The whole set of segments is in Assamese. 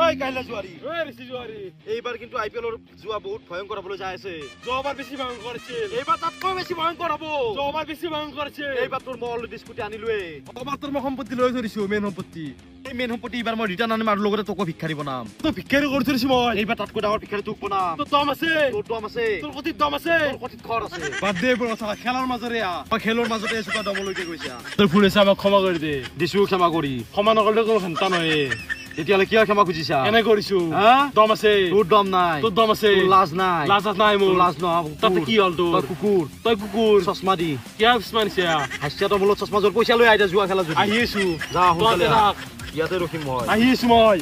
ওই কাইলা জুয়াৰি ওই ঋষি জুয়াৰি এইবাৰ কিন্তু আইপিএলৰ জুয়া বহুত ভয়ংকৰ হ'বলৈ যাই আছে যোৱাবাৰ বেছি ভয়ংকৰ আছিল এইবাৰ তাতকৈ বেছি ভয়ংকৰ হ'ব যোৱাবাৰ বেছি ভয়ংকৰ আছিল এইবাৰ তোৰ মই অলৰেডি স্কুটি আনিলোৱে যোৱাবাৰ তোৰ মই সম্পত্তি লৈ ধৰিছো মেইন সম্পত্তি এই মেইন সম্পত্তি এইবাৰ মই ৰিটাৰ্ণ আনিম আৰু লগতে তোক ভিক্ষাৰী বনাম তই ভিক্ষাৰী কৰি ধৰিছো মই এইবাৰ তাতকৈ ডাঙৰ ভিক্ষাৰী তোক বনাম তোৰ দম আছে তোৰ কঠিত দম আছে তোৰ কঠিত ঘৰ আছে বাদ দে এইবোৰ কথা খেলৰ মাজৰে মই খেলৰ মাজতে এচুকা দমলৈকে গৈছা তোৰ ভুল হৈছে আমাক ক্ষমা কৰি দে দিছো ক্ষমা কৰি ক্ষমা নকৰিলে কোনো ঘণ্টা নহয় এতিয়ালে কিয় ক্ষমা খুজিছা এনে কৰিছো দম আছে তোৰ দম নাই তোৰ দম আছে লাজ নাই মোৰ লাজ নহয় তাতে কি হল তোৰ তই কুকুৰ চশমা দি কিয় চশমা নিছে হাসিয়া তো মূলত চশমা জোৰ পইচা লৈ আইতা জুৱা খেলা যদি আহিছো যা সোনকালে ইয়াতে ৰখিম মই আহিছো মই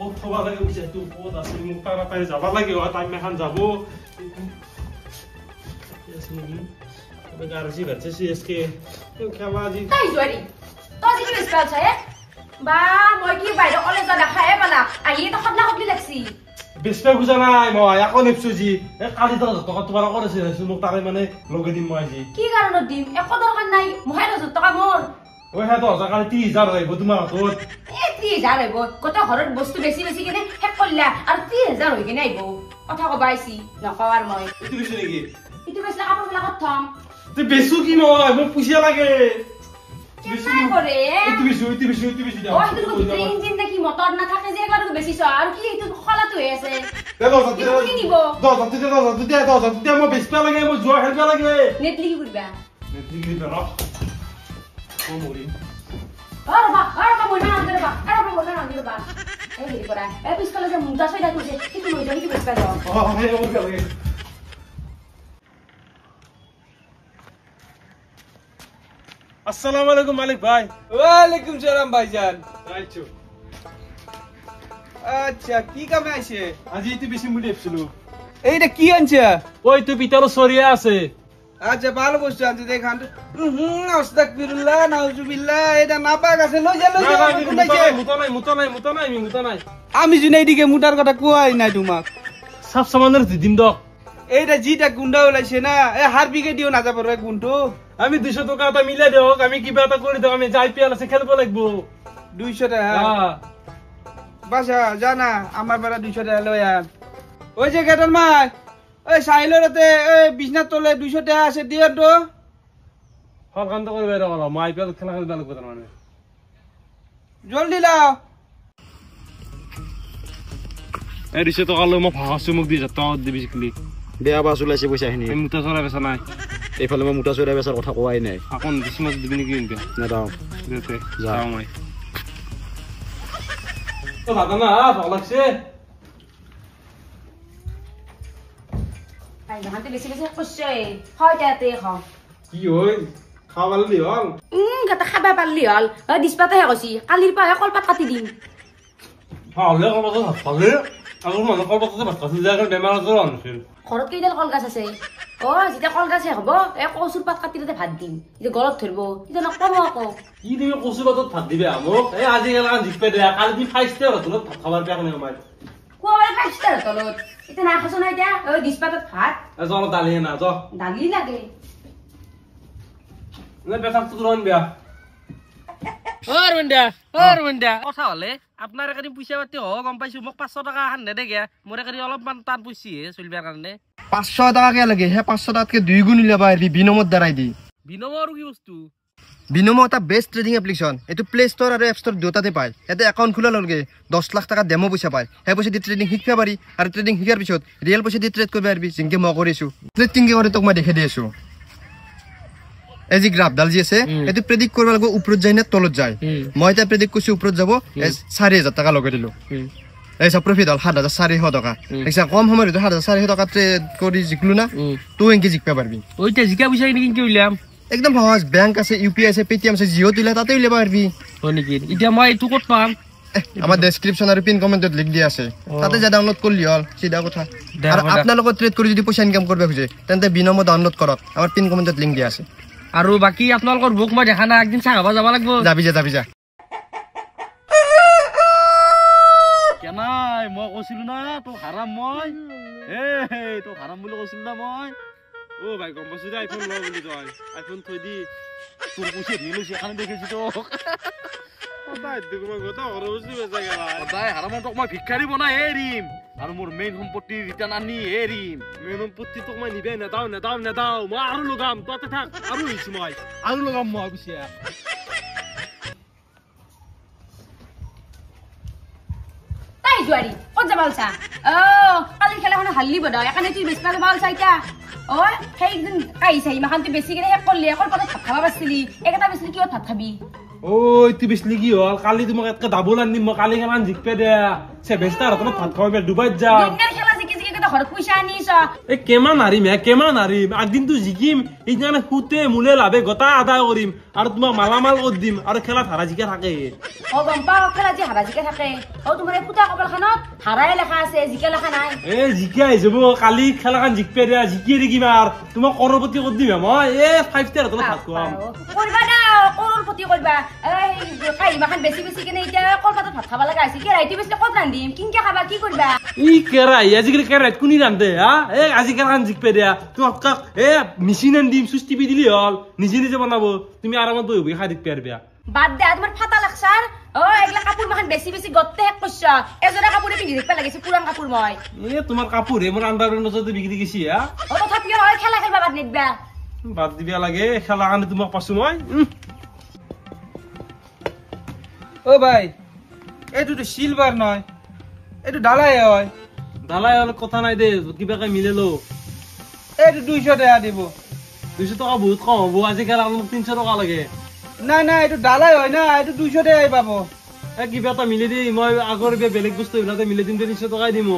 ও থবা লাগে বুঝে তুই বহুত আছে মুখ তাড়াতাড়ি যাবা লাগে ও টাইম মেখান যাব এসনি তবে গারজি বাচ্চা সিএসকে খেমাজি তাই জরি তো কি বেসপাল ছায় বা মই কি বাইরে কলেজ দেখায় পালা আহি তো খদলা খদলি লাগছি বেসপা বুঝা নাই মই এখন নেপসুজি এ কালি তো টাকা তোমার করেছে মোক তারে মানে লগে দিম মই আজি কি কারণত দিম এক দরকার নাই মহে 1000 টাকা মোর ওই হ্যাঁ 10,000 কালি 30,000 হইব তোমার তোর 30,000 হইব কত ঘরত বস্তু বেশি বেশি কিনে হেক করলা আর 30,000 হই কিনে আইব কথা কবাইছি নকৱাৰ মই ইতি বেছি নেকি ইতি বেছি কাপড় লাগত থম তুই বেসু কি মই মোক পুষিয়া লাগে বেশি করে ইতি বেশি দাও ওই তো ইঞ্জিন নাকি মোটর না থাকে যে একবার বেশিছ আর কি itu খলাত হই আছে কি নিব 10,000 তুই মই বেসপা লাগে মই জুয়া খেলবা লাগে নেটলি কি করবা নেটলি কি করবা ও মরি আরে মই না আনতে বা মই না আনতে বা এই হেৰি কৰা এই পিছফালে যে মুজা ছয়টা কৈছে কি লৈ যাবি কি বেসপা যাও হে ও লাগে আসসালামু আলাইকুম মালিক ভাই ওয়ালাইকুম সালাম ভাইজান আইছো আচ্ছা কি কামে আইছে আজি তুই বেশি মুড়ি এসেছিলো এইটা কি আনছে ওই তুই পিতালো সরিয়া আছে আচ্ছা ভালো বস্তু আনছে দেখান আস্তাগফিরুল্লাহ নাউজুবিল্লাহ এটা নাপাক আছে লই যা মুতা নাই আমি জুনে এইদিকে মুটার কথা কোয়াই নাই তোমাক সব সামানের দিন দক এইটা জিটা গুন্ডা ওলাইছে না এ হার বিকে দিও না যাবার গুন্ডু আমি 200 টাকা তা মিলাই দেও আমি কিবা এটা করে দেও আমি আইপিএল আছে খেলবো লাগবো 200 টাকা বাসা জানা আমার বেলা 200 টাকা লই আন ওই যে গেটন মাই ওই সাইলরতে এই বিছনার তলে 200 টাকা আছে দিও তো হল কান্ত করে বের হলো আইপিএল খেলা খেলতে লাগবো তার মানে জলদি লাও এই 200 টাকা লই মই ভাগাছো মোক দি যত দিবি ক্লিক বেয়া বাস ওলাইছে পইচাখিনি মুতা চৰা বেচা নাই এইফালে মই মুটা চৰা বেচাৰ কথা কোৱাই নাই আকন দিছমাস দিবি নেকি ইনকে নাদাও দেতে যাও মই তো ভাগা না ভাগ লাগছে আই হাতে বেশি বেশি কইছে হয়তাতে খাও কি হই খাওয়াল দি হল গাতা খাবা পারলি হল দিসপাতে হে কইছি কালির পাহে কলপাত কাটি দিম হলে কলপাত হাফালে আগৰ মানুহ কলপাততে ভাত খাইছিল যে বেমাৰ আজাৰ আনিছিল ঘৰত কেইডাল কল গাছ আছে ও যেতিয়া কল গাছে হ'ব এ কচুৰ পাত কাটি দিতে ভাত দিম যে গলত ধৰব ইটা নকব আকৌ কি দিবি কচু পাতত ভাত দিবে আমক এই আজি গেলা জিপে দে কালি দি ফাইছতে হতলত ভাত খাবার পেয়া কোনে মাই কোৱালে ফাইছতে তলত ইটা না খাছ না এতিয়া ওই দিসপাতত ভাত এজন দালি না জ দালি লাগে নে পেছাক তুৰন বেয়া ওর মন্ডা কথা হলে আপনার এখানে পয়সা পাতি গম পাইছো মোক 500 টাকা হান দে গে মোর এখানে অলপমান টান পয়সি চলবার কারণে 500 টাকা কে লাগে হে 500 টাকাকে 2 গুণ লবা আরবি বিনমত দাঁড়াই দি বিনমর কি বস্তু বিনম এটা বেস্ট ট্রেডিং এপ্লিকেশন এটো প্লে স্টোর আর অ্যাপ স্টোর দুটাতে পায় এতে অ্যাকাউন্ট খোলা লগে 10 লাখ টাকা ডেমো পয়সা পায় হে পয়সা দি ট্রেডিং শিখবা পারি আর ট্রেডিং শিখার পিছত রিয়েল পয়সা দি ট্রেড করবে আরবি জিংকে ম করিছো ট্রেডিং কে করে তোক মই দেখে দিয়েছো এজি গ্রাফ ডাল জি আছে এটো প্রেডিক্ট করবা লাগব উপরত যাই না তলত যায় মই তা প্রেডিক্ট করছি উপরত যাব 4000 টাকা লগে দিলো এই সব প্রফিট হল 7400 টাকা এক্সা কম সময় 7400 টাকা ট্রেড করি জিকলু না তো এনকে জিকবা পারবি ওইটা জিকা পয়সা কিনে কি হইলাম একদম সহজ ব্যাংক আছে ইউপিআই আছে পেটিএম আছে জিও দিলা তাতে লবা পারবি হয় নেকি ইটা মই এটু কত পাম আমাৰ ডেছক্ৰিপশ্যন আৰু পিন কমেণ্টত লিংক দিয়া আছে তাতে যা ডাউনলোড কৰিলি হ'ল চিধা কথা আৰু আপোনালোকৰ ট্ৰেড কৰি যদি পইচা ইনকাম কৰিব খোজে তেন্তে বিনমো ডাউনলোড কৰক আমাৰ পিন কমেণ্টত লিংক দিয়া আছে আৰু বাকী আপোনালোকৰ বুক মই দেখা নাই একদিন চাহ খাব যাব লাগিব যাবি যা কেনাই মই কৈছিলো না তোক হাৰাম মই তোক হাৰাম বুলি কৈছিলো না মই ভাই গম পাইছো দে আইফোন ল বুলি তই আইফোন থৈ দি তোৰ পইচা দি লৈছে এখানে দেখিছো তোক হাৰামক মই ভিক্ষাৰী বনাই এৰিম আৰু মোৰ মেইন সম্পত্তি ৰিটাৰ্ণ আনি এৰিম মেইন সম্পত্তি তোক মই নিবে নেদাও মই আৰু লগাম ততে থাক আৰু হৈছো মই আৰু লগাম মই পিছে জুৱাৰী ক'ত যাবা ওলছা কালিৰ খেলাখনে হাল্লি বদা একানে তুই বেছি যাবা ওলছা এতিয়া সেইদিন কাহিছা ইমাখান তুই বেছি কিনে শেষ কৰিলি কলপাতত ভাত খাবা পাৰছিলি একেটা বেছিলি কিহত ভাত খাবি তুই বেছিলি কি হ'ল কালি তোমাক একে ডাবল আনিম মই কালি খেলান জিকপে দে চেভেষ্টাৰ হাতত ভাত খাব ডুবাইত যাম খেলা জিকি ঘৰত পইচা আনিছ কেমান হাৰিম আগদিনটো জিকিম সেইদিনা সুতে মূলে লাভে গোটা আদায় কৰিম আৰু তোমাক মালামাল কৰি দিম আৰু খেলাত হাৰা জিকা থাকে গম পাওঁ খেলা যে হাৰা জিকা থাকে তোমাৰ এই ফুটা কপালখনত হাৰাই লেখা আছে জিকা লেখা নাই জিকা আহি যাব কালি খেলাখন জিকপে দিয়া জিকিয়ে দেখিম আৰু তোমাক কৰপতি কৰি দিম মই 5 ষ্টাৰ হাতত ভাত খুৱাম কৰিবা না কৰপতি কৰিবা কাহিমাখান বেছি কিনে এতিয়া কলপাতত ভাত খাব লগা হৈছে কেৰাহীটো বেছি ক'ত ৰান্ধিম কিনকে খাবা কি কৰিবা কেৰাহী আজিকালি কেৰাহীত কোনি ৰান্ধে আজি খেলাখন জিকপে দিয়া তোমাক মেচিন আনি দিম চুইচ টিপি দিলি হ'ল নিজে বনাব তুমি আৰামত বহি খাই দিক পাৰিবা বাদ দে তোমাৰ ফাটা লাগছাৰ এইগিলা কাপোৰ মাখান বেছি গতে শেষ কৰিছ এজোৰা কাপোৰে পিন্ধি দেখবা লাগিছে পুৰান কাপোৰ মই তোমাৰ কাপোৰ মোৰ আণ্ডাৰগ্ৰাউণ্ডত বিক্ৰী গেছি তথাপিও খেলা খেলবা বাদ নিদিবা বাদ দিবা লাগে খেলা কাৰণে তোমাক পাছো মই ভাই এইটোতো সিলভাৰ নহয় এইটো ডালাই হয় ডালাই অলপ কথা নাই দে কিবাকে মিলে লো এইটো 200 টকা দিব 200 টকা বহুত কম হ'ব আজি খেলা মোক 300 টকা লাগে নাই এইটো ডালাই হয় না এইটো 200 টাকাই পাব কিবা এটা মিলি দি মই আগৰ বেলেগ বস্তু এইবিলাকে মিলি দিম 300 টকাই দিম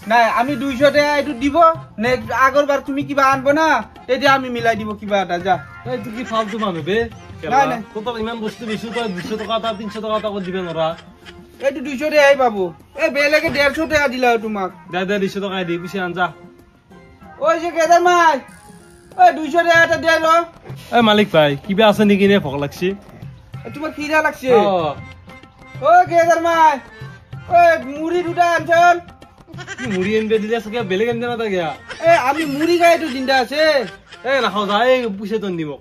নাই আমি 200 টাকা এইটো দিব নেক্সট আগৰবাৰ তুমি কিবা আনব না তেতিয়া আমি মিলাই দিব কিবা এটা যা এইটো কি ফালতু মানুহ বে নাই তোৰ ইমান বস্তু বেছি তই 200 টকা এটা 300 টকা এটা কৰি দিবে নৰা এইটো 200 টাকাই পাব বেলেগে 150 টাকা দিলা তোমাক দে 200 টকাই দি পিছে আনজা যে কেদাৰ মাই 200 টাকা এটা দে লো মালিক ভাই কিবা আছে নেকি নে ভোক লাগছে তোমার খিদা লাগছে কেদার মাই মুড়ি দুটা আনছন মুড়ি এনবে দিলে আছে বেলেগ এনবে না গিয়া আমি মুড়ি খাই তো জিন্দা আছে নাখাও যা পুষে তন দিব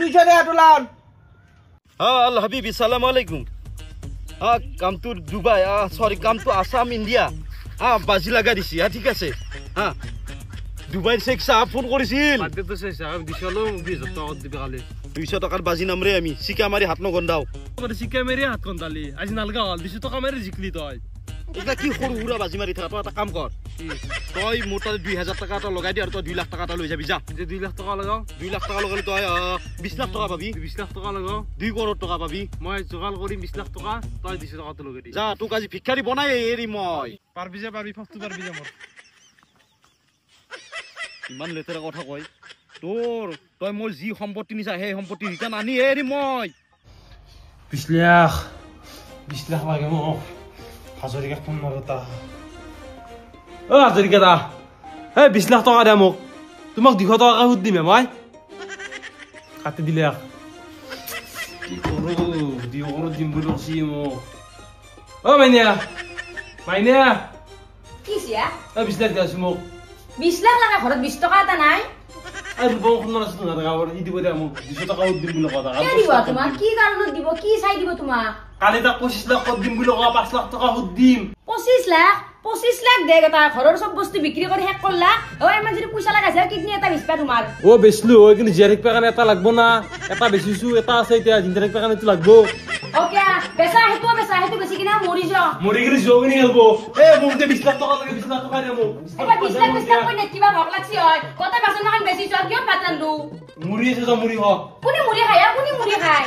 200 টাকা তোলান আল হাবিবি সালাম আলাইকুম come to Dubai sorry come to Assam India বাজি লাগা দিছি ঠিক আছে দুবাইৰ শেখ সাহেব ফোন কৰিছিল 200 টকাৰ বাজি নামৰে আমি চিকা মাৰি হাত নগন্দাও চিকা মাৰি হাত গন্দালি আজি নালগা হল 200 টকা মাৰি জিকলি তই এটা কি সৰু সুৰা বাজি মাৰি থাকা তই এটা কাম কৰ তই মোৰ তাতে 2000 টকা এটা লগাই দি আৰু তই 2 লাখ টকা এটা লৈ যাবি যা 2 লাখ টকা লগাও 2 লাখ টকা লগালে তই 20 লাখ টকা পাবি 20 লাখ টকা লগাও 2 কৰোৰ টকা পাবি মই যোগাল কৰিম 20 লাখ টকা তই 200 টকা লগাই দি যা তোক আজি ভিক্ষাৰী বনাই এৰি মই পাৰবি ফাস্তু পাৰবি যা মোৰ ইমান লেতেৰা কথা কয় তোৰ তই মোৰ যি সম্পত্তি নিছা সেই সম্পত্তি ৰিটাৰ্ণ আনি এৰি মই 20 লাখ লাগে মোক হাজৰিকা ফোন মাৰতা হাজৰিকা দা 20 লাখ টকা দে মোক তোমাক 200 টকা সুদ দিম মই কাটি দিলে কি কৰো 200 দিম বুলি কৈছি মোক মাইনিয়া কি সিয়া 20 লাখ দিছ মোক 20 লাখ লাগা ঘৰত 20 টকা এটা নাই আৰু বং খনৰ আছে না গাৱৰ ই দিব দে মোক 200 টকা উদ দিম বুলি কথা কি দিব তোমাক কি কাৰণত দিব কি চাই দিব তোমাক কালি তা 25 লাখ কত দিম বুলি কথা 5 লাখ টকা উদ দিম 25 লাখ দে গটা ঘৰৰ সব বস্তু বিক্ৰী কৰি শেষ কৰলা ইমান যদি পইচা লাগাইছে কিডনি এটা বিছপা তোমাৰ বেছলো কিন্তু জিয়াৰিক পাকানে এটা লাগব না এটা বেচিছো এটা আছে এতিয়া জিয়াৰিক পাকানে তো লাগব ওকে বেচা হেতু বেছি কিনা মৰি গলি জগনি গলব মোক 20 লাখ টকা লাগে 20 লাখ টকা দে মোক এটা 20 লাখ কই নে কিবা ভক লাগছি হয় কত বাসন মাখান বেছি চল কিয় পাতলান্দু মুড়ি আছে যা মুড়ি হ কোনি মুড়ি খায়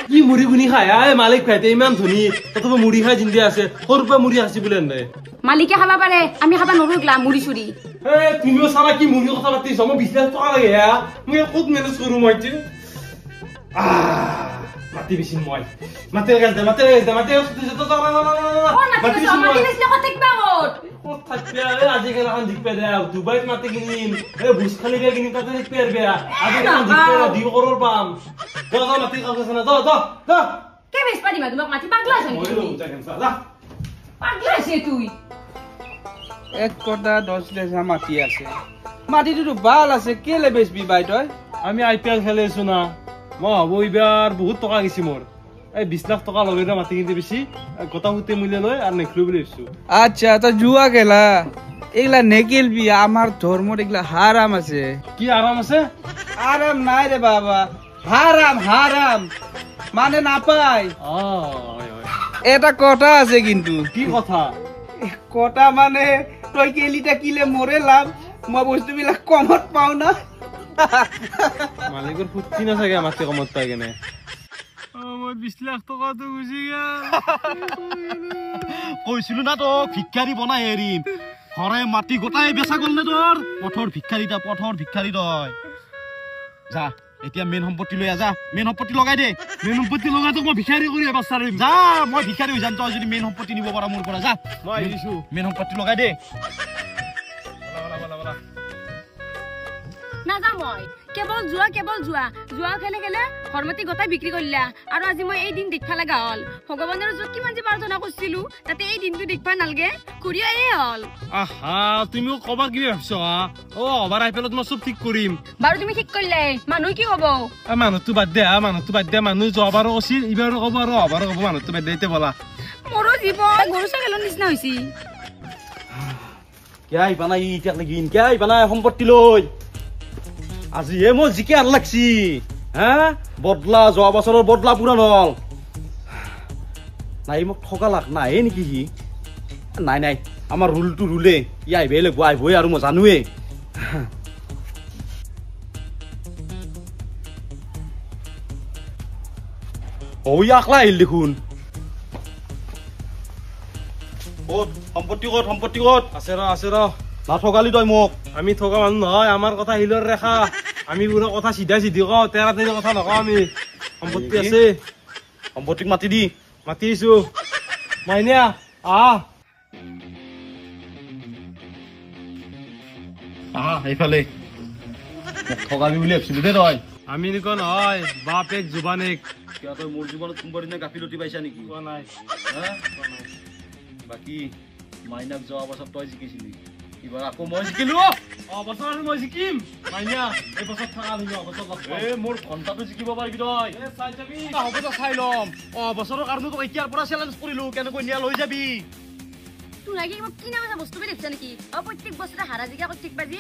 কি মুড়ি গুনি খায় মালিক খাইতে ইমান ধনী ততব মুড়ি খাই জিন্দে আছে সৰুপা মুড়ি আছে বুলে নাই মালিকে খাবা পাৰে আমি খাবা নৰুগলা মুড়ি চুরি তুমিও সারা কি মুড়ি কথা পাতিছ মই 20 লাখ টকা লাগে মই কত মেনেজ কৰো মই মাটি বেছি মই মাটি গালতে মাটি আজিকালি এখন জিকপে দে দুবাইত মাটি কিনিম ভোজ খালি বেয়া কিনিম তাতে জিকপে বেয়া আজিকালি জিকপে 2 কৰোৰ পাম মাটি কাগজ না কে বেচবা দিবা তোমাক মাটি পাগলা আছে পাগলা আছে তুই 1 কটা 10 লেছা মাটি আছে মাটিটো ভাল আছে কেলে বেচবি বাই তই আমি IPL খেলি আছো না মই ভাবো এইবাৰ বহুত টকা গেছি মোৰ এই 20 লাখ টকা লগে মাটি কিনতে বেছি গোটা হুতে মূল্য লয় আর নেখলু বুলি ভাবছো আচ্ছা তো জুয়া খেলা এগুলা নেকেলবি আমার ধর্মর এগুলা হারাম আছে কি আরাম আছে আরাম নাই রে বাবা হারাম হারাম মানে না পাই এটা কথা আছে কিন্তু কি কথা কথা মানে তই কেলিটা কিলে মরে লাভ মই বস্তুবিলাক কমত পাও না মালিকৰ ফুটি না চাগে মাটি কমত পাই কেনে মই 20 লাখ টকা তো গুছি গেল কইছিলো না তো ভিক্ষাৰী বনাই এৰিম ঘৰে মাটি গোটাই বেচা গল নে তোৰ পথৰ ভিক্ষাৰী তই যা এতিয়া মেইন সম্পত্তি লৈ যা মেইন সম্পত্তি লগাই দে মেইন সম্পত্তি লগাই তো মই ভিক্ষাৰী কৰি এবাৰ চাৰিম যা মই ভিক্ষাৰী হৈ যাম তই যদি মেইন সম্পত্তি নিব পাৰা মোৰ পৰা যা মই দিছো মেইন সম্পত্তি লগাই দে না যা মই কেবল জুয়া খেলে ঘৰমাটি গোটাই বিক্ৰী কৰিলা আৰু আজি মই এই দিন দেখবা লগা হল ভগৱানৰ যত কিমান যে প্ৰাৰ্থনা কৰিছিলো তাতে এই দিনটো দেখবা নালগে কুৰিয়া এই হল আহা তুমি কবা কি ভাবছ অভাৰ আইপিএলত মই সব ঠিক কৰিম বাৰু তুমি ঠিক কৰিলে মানুহ কি হ'ব মানুহটো বাদ দে মানুহ যোৱাবাৰো আছিল এইবাৰো কব আৰু অভাৰো কব মানুহটো বাদ দিতে বলা মোৰো জীৱন গৰু ছাগলৰ নিচিনা হৈছে কিয় আহিবা নাই এতিয়া লাগিন কিয় আহিবা নাই সম্পত্তি লৈ আজি মই জিকে আন লাগছি হা বদলা যোৱা বছৰৰ বদলা পুৰাণ হল নাই মোক ঠকা লাগ নাই নেকি সি নাই আমাৰ ৰুলটো ৰুলে ই আহিবই লাগিব আহিবই আৰু মই জানোৱেই আকলা আহিল দেখোন সম্পত্তি ক'ত আছে ৰ নাঠগালি তই মোক আমি থকা মানুহ নহয় আমাৰ কথা হিলৰ ৰেখা আমি পুৰা কথা চিধা কওঁ তেৰা তেৰি কথা নকওঁ আমি সম্পত্তি আছে সম্পত্তিক মাতি দি মাতিছো মাইনা এইফালে মোক ঠগাবি বুলি ভাবছিলো দে তই আমি এনেকুৱা নহয় বাপেক জুবানেক তই মোৰ জীৱনত কোনোবা দিনা গাফিলতি পাইছা নেকি কোৱা নাই বাকী মাইনাক যোৱা বছৰ তই জিকিছিলি এইবাৰ আকৌ মই জিকিলো বছৰ মই জিকিম মাইনা এই বছৰ থাকা মোৰ ঘণ্টাটো জিকিব পাৰিবি তই হ'ব চাই ল'ম বছৰৰ কাৰণে তোক এতিয়াৰ পৰা চেলেঞ্জ কৰিলো কেনেকৈ নিয়া লৈ যাবি তোৰ লাগি কিনা বস্তু দেখছা নেকি প্ৰত্যেক বছৰে হাৰা জিকা প্ৰত্যেক বাজি